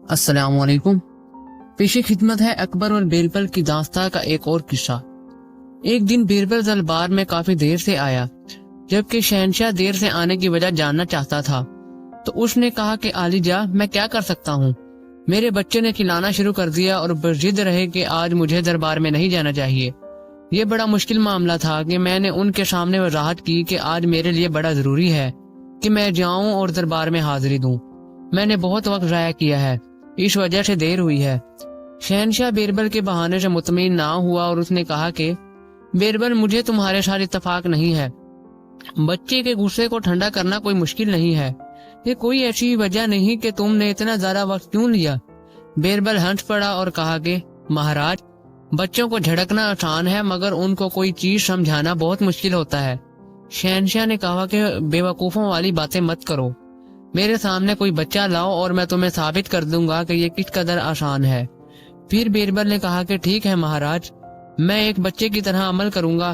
अस्सलाम वालेकुम। पेशे खिदमत है अकबर और बीरबल की दास्तां का एक और किस्सा। एक दिन बीरबल दरबार में काफी देर से आया, जबकि शहनशाह देर से आने की वजह जानना चाहता था। तो उसने कहा कि आलिजा, मैं क्या कर सकता हूँ? मेरे बच्चे ने खिलाना शुरू कर दिया और जिद रहे कि आज मुझे दरबार में नहीं जाना चाहिए। ये बड़ा मुश्किल मामला था कि मैंने उनके सामने वजाहत की कि आज मेरे लिए बड़ा जरूरी है कि मैं जाऊं और दरबार में हाजिरी दूं। मैंने बहुत वक्त जाया किया है, इस वजह से देर हुई है। शहनशाह बीरबल के बहाने से मुतमईन ना हुआ और उसने कहा कि बीरबल, मुझे तुम्हारे साथ इत्तेफाक नहीं है। बच्चे के गुस्से को ठंडा करना कोई मुश्किल नहीं है। ये कोई ऐसी वजह नहीं कि तुमने इतना ज्यादा वक्त क्यों लिया। बीरबल हंस पड़ा और कहा कि महाराज, बच्चों को झड़कना आसान है मगर उनको कोई चीज समझाना बहुत मुश्किल होता है। शहनशाह ने कहा कि बेवकूफों वाली बातें मत करो। मेरे सामने कोई बच्चा लाओ और मैं तुम्हें साबित कर दूंगा कि ये किस कदर आसान है। फिर बीरबल ने कहा कि ठीक है महाराज, मैं एक बच्चे की तरह अमल करूंगा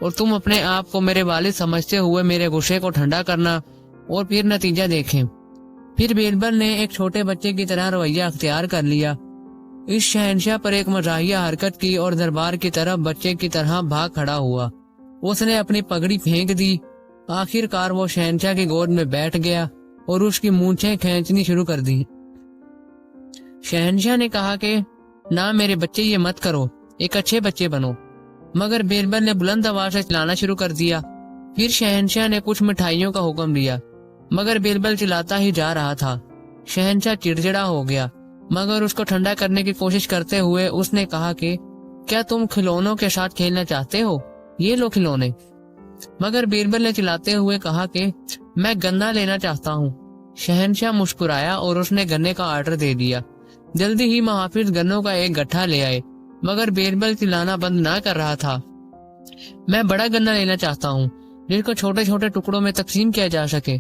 और तुम अपने आप को मेरे वालिद समझते हुए मेरे गुस्से को ठंडा करना और फिर नतीजा देखें। फिर बीरबल ने एक छोटे बच्चे की तरह रवैया अख्तियार कर लिया। इस शहनशाह पर एक मजाहिया हरकत की और दरबार की तरफ बच्चे की तरह भाग खड़ा हुआ। उसने अपनी पगड़ी फेंक दी। आखिरकार वो शहनशाह की गोद में बैठ गया और उसकी मूंछें खींचनी शुरू कर दी। शहनशाह ने कहा कि ना मेरे बच्चे, ये मत करो, एक अच्छे बच्चे बनो। मगर बीरबल ने बुलंद आवाज से चिल्लाना शुरू कर दिया। फिर शहनशाह ने कुछ मिठाइयों का हुक्म दिया, मगर बीरबल चिल्लाता ही जा रहा था। शहनशाह चिड़चिड़ा हो गया, मगर उसको ठंडा करने की कोशिश करते हुए उसने कहा कि क्या तुम खिलौनों के साथ खेलना चाहते हो? ये लो खिलौने। मगर बीरबल ने चिल्लाते हुए कहा कि मैं गन्ना लेना चाहता हूँ। शहनशाह मुस्कुराया और उसने गन्ने का ऑर्डर दे दिया। जल्दी ही मुहाफिज गन्नों का एक गट्ठा ले आए, मगर बीरबल चिल्लाना बंद ना कर रहा था। मैं बड़ा गन्ना लेना चाहता हूँ जिसको छोटे छोटे टुकड़ों में तकसीम किया जा सके।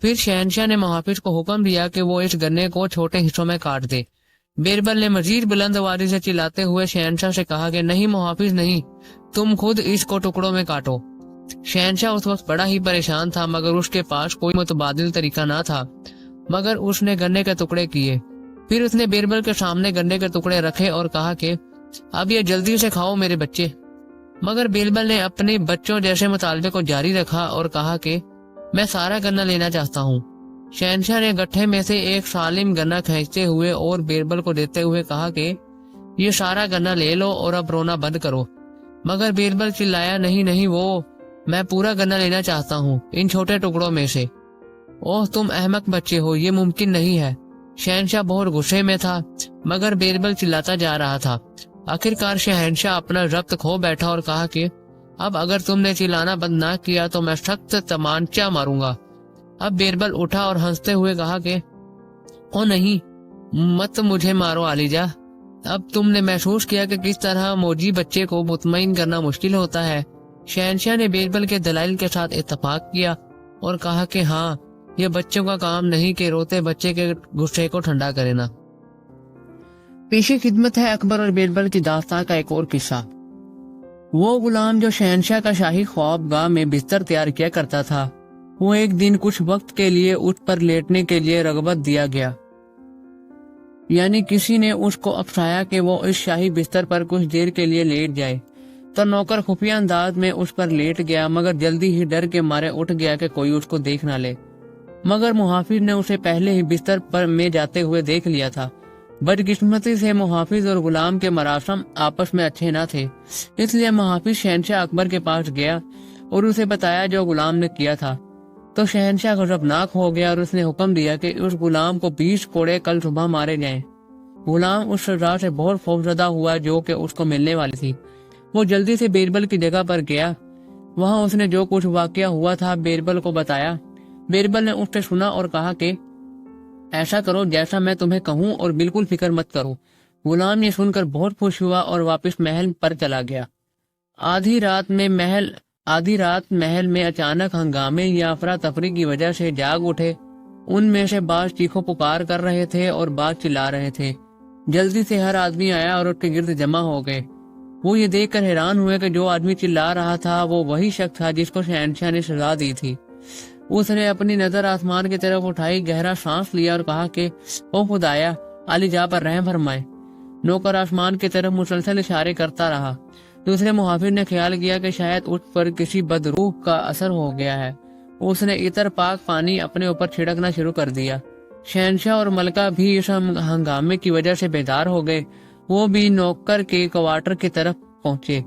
फिर शहनशाह ने मुहाफिज को हुक्म दिया कि वो इस गन्ने को छोटे हिस्सों में काट दे। बीरबल ने मजीद बुलंद आवाज़ से चिल्लाते हुए शहनशाह से कहा कि नहीं मुहाफिज नहीं, तुम खुद इसको टुकड़ों में काटो। शहनशाह उस वक्त बड़ा ही परेशान था, मगर उसके पास कोई मुतबादिल तरीका ना था। मगर उसने गन्ने के टुकड़े किए। फिर उसने बीरबल के सामने गन्ने के टुकड़े रखे और कहा कि अब ये जल्दी से खाओ मेरे बच्चे। मगर बीरबल ने अपने बच्चों जैसे मुतालबे को जारी रखा और कहा कि मैं सारा गन्ना लेना चाहता हूँ। शहनशाह ने गट्ठे में से एक सालिम गन्ना खींचते हुए और बीरबल को देते हुए कहा कि ये सारा गन्ना ले लो और अब रोना बंद करो। मगर बीरबल चिल्लाया, नहीं नहीं, वो मैं पूरा गन्ना लेना चाहता हूँ इन छोटे टुकड़ों में से। ओह तुम अहमक बच्चे हो, ये मुमकिन नहीं है। शहनशाह बहुत गुस्से में था, मगर बीरबल चिल्लाता जा रहा था। आखिरकार शहनशाह अपना रब्त खो बैठा और कहा कि अब अगर तुमने चिल्लाना बंद ना किया तो मैं सख्त तमांचा मारूंगा। अब बीरबल उठा और हंसते हुए कहा कि ओ नहीं, मत मुझे मारो आलिजा। अब तुमने महसूस किया कि किस तरह मौजी बच्चे को मुतमईन करना मुश्किल होता है। शहनशाह ने बीरबल के दलाइल के साथ इत्तफाक किया और कहा कि हाँ, ये बच्चों का काम नहीं कि रोते बच्चे के गुस्से को ठंडा करे ना। पेशे खिदमत है अकबर और बीरबल की दास्तां का एक और किस्सा। वो गुलाम जो शहनशाह का शाही ख्वाबगाह में बिस्तर तैयार किया करता था, वो एक दिन कुछ वक्त के लिए उस पर लेटने के लिए रगबत दिया गया। यानी किसी ने उसको अफसाया कि वो इस शाही बिस्तर पर कुछ देर के लिए लेट जाए। तो नौकर खुफिया अंदाज में उस पर लेट गया, मगर जल्दी ही डर के मारे उठ गया कि कोई उसको देख ना ले। मगर मुहाफिज ने उसे पहले ही बिस्तर पर में जाते हुए देख लिया था। बदकिस्मती से मुहाफिज और गुलाम के मरासम आपस में अच्छे न थे, इसलिए मुहाफिज शहनशाह अकबर के पास गया और उसे बताया जो गुलाम ने किया था। तो शहनशाह गजबनाक हो गया और उसने हुक्म दिया कि उस गुलाम को 20 कोड़े कल सुबह मारे जाएं। गुलाम उस सजा से बहुत खौफजदा हुआ जो कि उसको मिलने वाली थी। वो जल्दी से बीरबल की जगह पर गया। वहां उसने जो कुछ वाकया हुआ था बीरबल को बताया। बीरबल ने उससे सुना और कहा कि ऐसा करो जैसा मैं तुम्हें कहूँ और बिल्कुल फिक्र मत करो। गुलाम ये सुनकर बहुत खुश हुआ और वापस महल पर चला गया। आधी रात महल में अचानक हंगामे या अफरा तफरी की वजह से जाग उठे। उनमें से बाज चीखों पुकार कर रहे थे और बाज चिल्ला रहे थे। जल्दी से हर आदमी आया और उसके गिर्द जमा हो गए। वो ये देखकर हैरान हुए कि जो आदमी चिल्ला रहा था वो वही शख्स था जिसको शहनशाह ने सजा दी थी। उसने अपनी नजर आसमान की तरफ उठाई, गहरा सांस लिया और कहा कि ओ खुदाया, علی جا پر رحم فرمائے۔ نوکر آسمان کی طرف مسلسل اشارے کرتا رہا۔ دوسرے محافظ نے خیال کیا کہ شاید اس پر کسی بدروح کا اثر ہو گیا ہے۔ اس نے عطر پاک پانی اپنے اوپر چھڑکنا شروع کر دیا۔ شہنشاہ اور ملکہ بھی اس ہنگامے کی وجہ سے بیدار ہو گئے۔ وہ بھی نوکر کے کوارٹر کی طرف پہنچے۔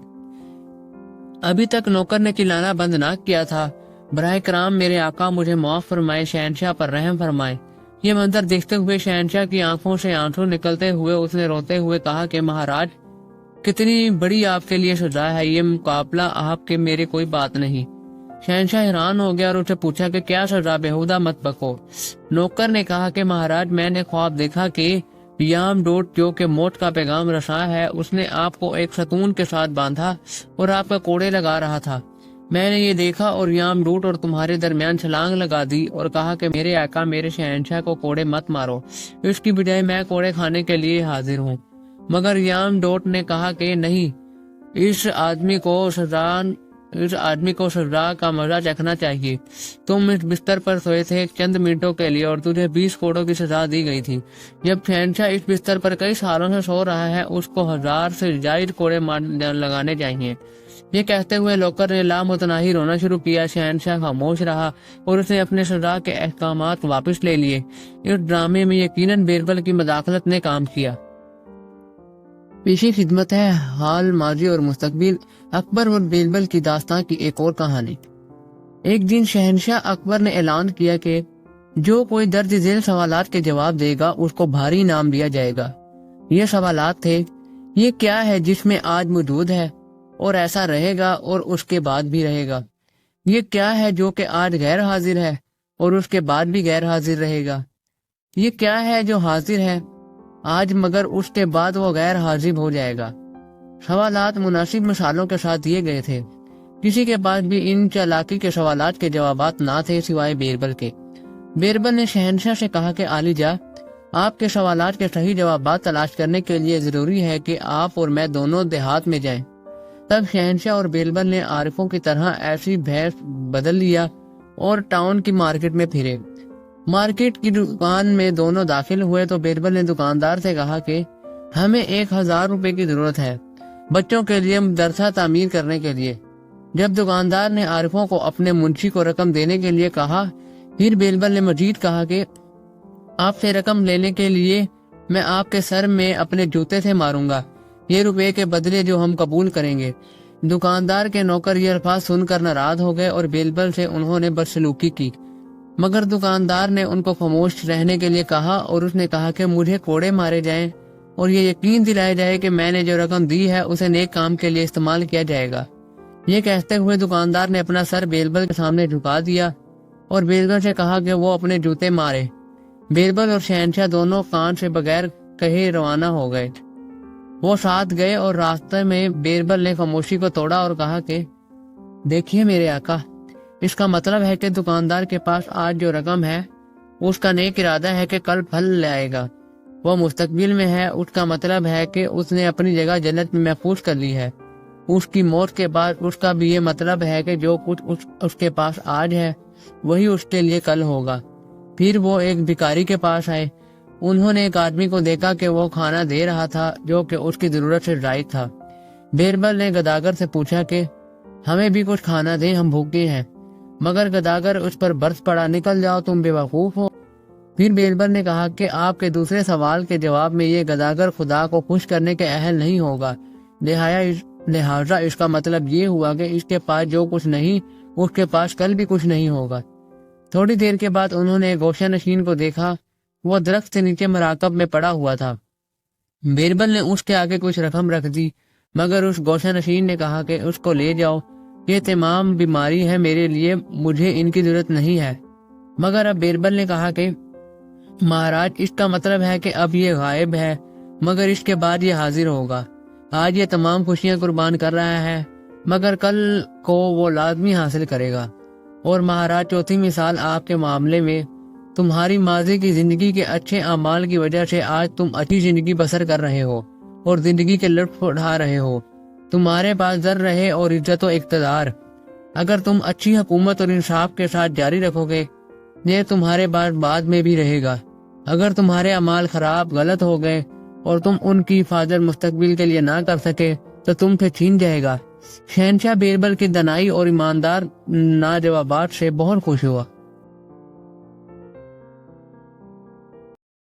ابھی تک نوکر نے چلانا بند نہ کیا تھا۔ براہ کرام میرے آقا مجھے معاف فرمائے، شہنشاہ پر رحم فرمائے۔ یہ منظر دیکھتے ہوئے شہنشاہ کی آنکھوں سے آنسو نکلتے ہوئے اس نے روتے ہوئے کہا کہ مہاراج کتنی بڑی آپ کے لیے سزا ہے، یہ مقابلہ آپ کے میرے کوئی بات نہیں۔ شہنشاہ حیران ہو گیا اور اسے پوچھا کہ کیا سزا، بےہودہ مت بکو۔ نوکر نے کہا کہ مہاراج میں نے خواب دیکھا کہ یام ڈوٹ جو کہ موت کا پیغام رساں ہے، اس نے آپ کو ایک ستون کے ساتھ باندھا اور آپ کا کوڑے لگا رہا تھا۔ میں نے یہ دیکھا اور یام ڈوٹ اور تمہارے درمیان چھلانگ لگا دی اور کہا کہ میرے آقا میرے شہنشاہ کو کوڑے مت مارو، اس کی بجائے میں کوڑے کھانے کے لیے حاضر ہوں۔ مگر یام ڈوٹ نے کہا کہ نہیں، اس آدمی کو سزا کا مزہ چکھنا چاہیے۔ تم اس بستر پر سوئے تھے چند منٹوں کے لیے اور تجھے 20 کوڑوں کی سزا دی گئی تھی۔ جب شہنشاہ اس بستر پر کئی سالوں سے سو رہا ہے، اس کو 1000 سے زائد کوڑے لگانے چاہیے۔ یہ کہتے ہوئے نوکر نے لامتناہی رونا شروع کیا۔ شہنشاہ خاموش رہا اور اس نے اپنے سزا کے احکامات واپس لے لیے۔ اس ڈرامے میں یقیناً بیربل کی مداخلت نے کام کیا۔ پیشی خدمت ہے حال، ماضی اور مستقبل، اکبر اور بیربل کی داستان کی ایک اور کہانی۔ ایک دن شہنشاہ اکبر نے اعلان کیا کہ جو کوئی درج ذیل سوالات کے جواب دے گا اس کو بھاری انعام دیا جائے گا۔ یہ سوالات تھے: یہ کیا ہے جس میں آج موجود ہے اور ایسا رہے گا اور اس کے بعد بھی رہے گا؟ یہ کیا ہے جو کہ آج غیر حاضر ہے اور اس کے بعد بھی غیر حاضر رہے گا؟ یہ کیا ہے جو حاضر ہے آج مگر اس کے بعد وہ غیر حاضر ہو جائے گا؟ سوالات مناسب مثالوں کے ساتھ دیے گئے تھے۔ کسی کے پاس بھی ان چالاکی کے سوالات کے جوابات نہ تھے سوائے بیربل کے۔ بیربل نے شہنشاہ سے کہا کہ عالی جا، آپ کے سوالات کے صحیح جوابات تلاش کرنے کے لیے ضروری ہے کہ آپ اور میں دونوں دیہات میں جائیں۔ تب شہنشاہ اور بیربل نے عارفوں کی طرح ایسی بھیس بدل لیا اور ٹاؤن کی مارکیٹ میں پھرے۔ مارکیٹ کی دکان میں دونوں داخل ہوئے تو بیربل نے دکاندار سے کہا کہ ہمیں 1000 روپے کی ضرورت ہے بچوں کے لیے مدرسہ تعمیر کرنے کے لیے۔ جب دکاندار نے عارفوں کو اپنے منشی کو رقم دینے کے لیے کہا، پھر بیربل نے مزید کہا کہ آپ سے رقم لینے کے لیے میں آپ کے سر میں اپنے جوتے سے ماروں گا، یہ روپے کے بدلے جو ہم قبول کریں گے۔ دکاندار کے نوکر یہ الفاظ سن کر ناراض ہو گئے اور بیربل سے انہوں نے بدسلوکی کی، مگر دکاندار نے ان کو خاموش رہنے کے لیے کہا اور اس نے کہا کہ مجھے کوڑے مارے جائیں اور یہ یقین دلایا جائے کہ میں نے جو رقم دی ہے اسے نیک کام کے لیے استعمال کیا جائے گا۔ یہ کہتے ہوئے دکاندار نے اپنا سر بیربل کے سامنے جھکا دیا اور بیربل سے کہا کہ وہ اپنے جوتے مارے۔ بیربل اور شہنشاہ دونوں کان سے بغیر کہے روانہ ہو گئے۔ وہ ساتھ گئے اور راستے میں بیربل نے خاموشی کو توڑا اور کہا کہ دیکھیے میرے آقا، اس کا مطلب ہے کہ دکاندار کے پاس آج جو رقم ہے اس کا نیک ارادہ ہے کہ کل پھل لائے گا۔ وہ مستقبل میں ہے، اس کا مطلب ہے کہ اس نے اپنی جگہ جنت میں محفوظ کر لی ہے۔ اس کی موت کے بعد اس کا بھی یہ مطلب ہے کہ جو کچھ اس کے پاس آج ہے وہی اس کے لیے کل ہوگا۔ پھر وہ ایک بھکاری کے پاس آئے۔ انہوں نے ایک آدمی کو دیکھا کہ وہ کھانا دے رہا تھا جو کہ اس کی ضرورت سے زائد تھا۔ بیربل نے گداگر سے پوچھا کہ ہمیں بھی کچھ کھانا دیں، ہم بھوکے ہیں۔ مگر گداگر اس پر برس پڑا، نکل جاؤ، تم بے وقوف ہو۔ پھر بیربل نے کہا کہ آپ کے دوسرے سوال کے جواب میں یہ گداگر خدا کو خوش کرنے کے اہل نہیں ہوگا، لہٰذا اس کا مطلب یہ ہوا کہ اس کے پاس جو کچھ نہیں اس کے پاس کل بھی کچھ نہیں ہوگا۔ تھوڑی دیر کے بعد انہوں نے ایک گوشہ نشین کو دیکھا، وہ درخت سے نیچے مراکب میں پڑا ہوا تھا۔ بیربل نے اس کے آگے کچھ رقم رکھ دی، مگر اس گوشہ نشین نے کہا کہ اس کو لے جاؤ، یہ تمام بیماری ہے میرے لیے، مجھے ان کی ضرورت نہیں ہے۔ مگر اب بیربل نے کہا کہ مہاراج، اس کا مطلب ہے کہ اب یہ غائب ہے مگر اس کے بعد یہ حاضر ہوگا۔ آج یہ تمام خوشیاں قربان کر رہا ہے مگر کل کو وہ لازمی حاصل کرے گا۔ اور مہاراج، چوتھی مثال آپ کے معاملے میں، تمہاری ماضی کی زندگی کے اچھے اعمال کی وجہ سے آج تم اچھی زندگی بسر کر رہے ہو اور زندگی کے لطف اٹھا رہے ہو۔ تمہارے پاس زر رہے اور عزت و اقتدار، اگر تم اچھی حکومت اور انصاف کے ساتھ جاری رکھو گے یہ تمہارے پاس بعد میں بھی رہے گا۔ اگر تمہارے اعمال خراب غلط ہو گئے اور تم ان کی حفاظت مستقبل کے لیے نہ کر سکے تو تم سے چھین جائے گا۔ شہنشاہ بیربل کی دانائی اور ایماندار لاجوابات سے بہت خوش ہوا۔